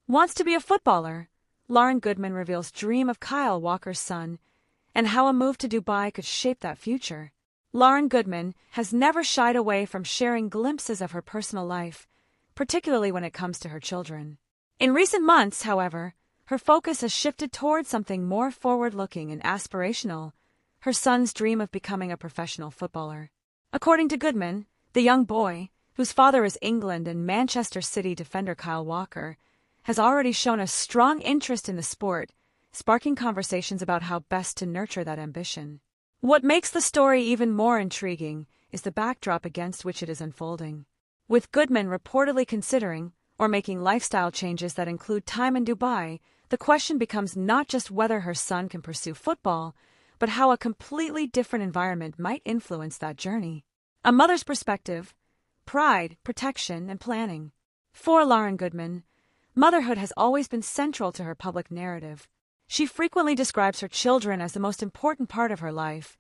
Wants to be a footballer, Lauryn Goodman reveals dream of Kyle Walker's son and how a move to Dubai could shape that future. Lauryn Goodman has never shied away from sharing glimpses of her personal life, particularly when it comes to her children. In recent months, however, her focus has shifted towards something more forward-looking and aspirational, her son's dream of becoming a professional footballer. According to Goodman, the young boy, whose father is England and Manchester City defender Kyle Walker, has already shown a strong interest in the sport, sparking conversations about how best to nurture that ambition. What makes the story even more intriguing is the backdrop against which it is unfolding. With Goodman reportedly considering or making lifestyle changes that include time in Dubai, the question becomes not just whether her son can pursue football, but how a completely different environment might influence that journey. A mother's perspective, pride, protection, and planning. For Lauryn Goodman, motherhood has always been central to her public narrative. She frequently describes her children as the most important part of her life,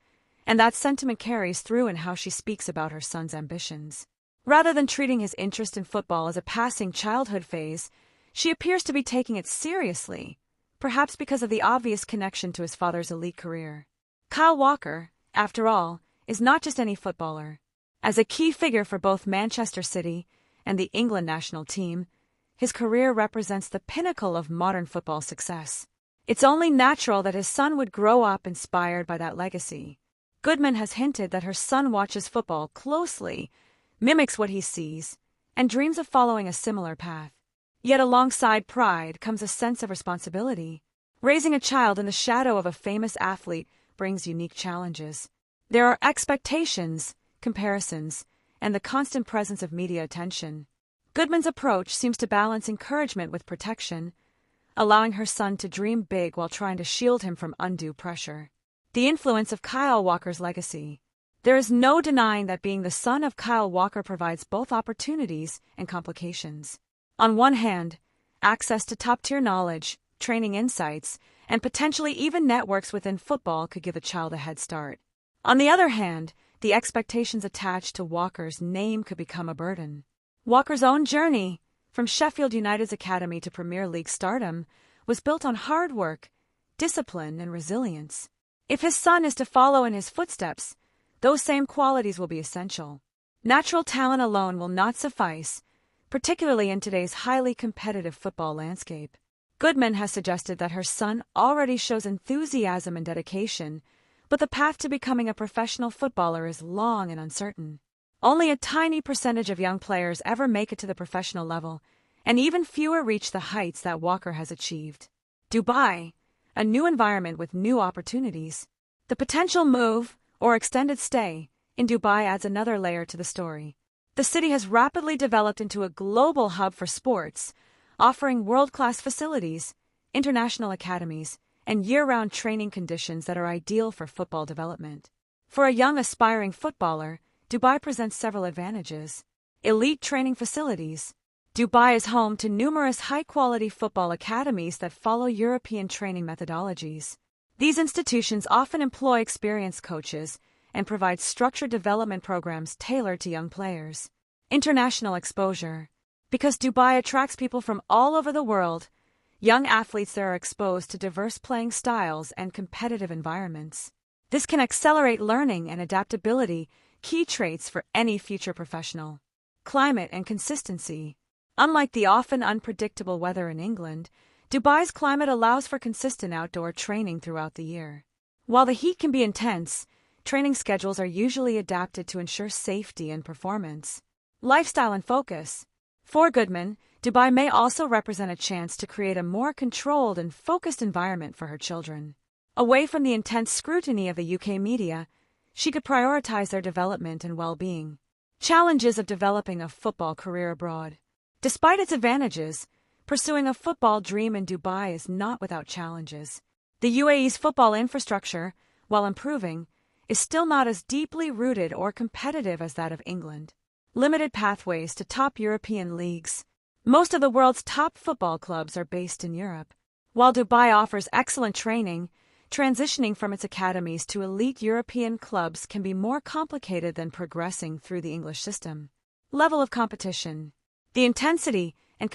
and that sentiment carries through in how she speaks about her son's ambitions. Rather than treating his interest in football as a passing childhood phase, she appears to be taking it seriously, perhaps because of the obvious connection to his father's elite career. Kyle Walker, after all, is not just any footballer. As a key figure for both Manchester City and the England national team, his career represents the pinnacle of modern football success. It's only natural that his son would grow up inspired by that legacy. Goodman has hinted that her son watches football closely, mimics what he sees, and dreams of following a similar path. Yet alongside pride comes a sense of responsibility. Raising a child in the shadow of a famous athlete brings unique challenges. There are expectations, comparisons, and the constant presence of media attention. Goodman's approach seems to balance encouragement with protection, allowing her son to dream big while trying to shield him from undue pressure. The influence of Kyle Walker's legacy. There is no denying that being the son of Kyle Walker provides both opportunities and complications. On one hand, access to top-tier knowledge, training insights, and potentially even networks within football could give a child a head start. On the other hand, the expectations attached to Walker's name could become a burden. Walker's own journey, from Sheffield United's academy to Premier League stardom, was built on hard work, discipline, and resilience. If his son is to follow in his footsteps, those same qualities will be essential. Natural talent alone will not suffice, particularly in today's highly competitive football landscape. Goodman has suggested that her son already shows enthusiasm and dedication, but the path to becoming a professional footballer is long and uncertain. Only a tiny percentage of young players ever make it to the professional level, and even fewer reach the heights that Walker has achieved. Dubai, a new environment with new opportunities. The potential move, or extended stay, in Dubai adds another layer to the story. The city has rapidly developed into a global hub for sports, offering world-class facilities, international academies, and year-round training conditions that are ideal for football development. For a young aspiring footballer, Dubai presents several advantages. Elite training facilities. Dubai is home to numerous high-quality football academies that follow European training methodologies. These institutions often employ experienced coaches and provide structured development programs tailored to young players. International exposure. Because Dubai attracts people from all over the world, young athletes there are exposed to diverse playing styles and competitive environments. This can accelerate learning and adaptability, key traits for any future professional. Climate and consistency. Unlike the often unpredictable weather in England, Dubai's climate allows for consistent outdoor training throughout the year. While the heat can be intense, training schedules are usually adapted to ensure safety and performance. Lifestyle and focus. For Goodman, Dubai may also represent a chance to create a more controlled and focused environment for her children. Away from the intense scrutiny of the UK media, she could prioritize their development and well-being. Challenges of developing a football career abroad. Despite its advantages, pursuing a football dream in Dubai is not without challenges. The UAE's football infrastructure, while improving, is still not as deeply rooted or competitive as that of England. Limited pathways to top European leagues. Most of the world's top football clubs are based in Europe. While Dubai offers excellent training, transitioning from its academies to elite European clubs can be more complicated than progressing through the English system. Level of competition. The intensity and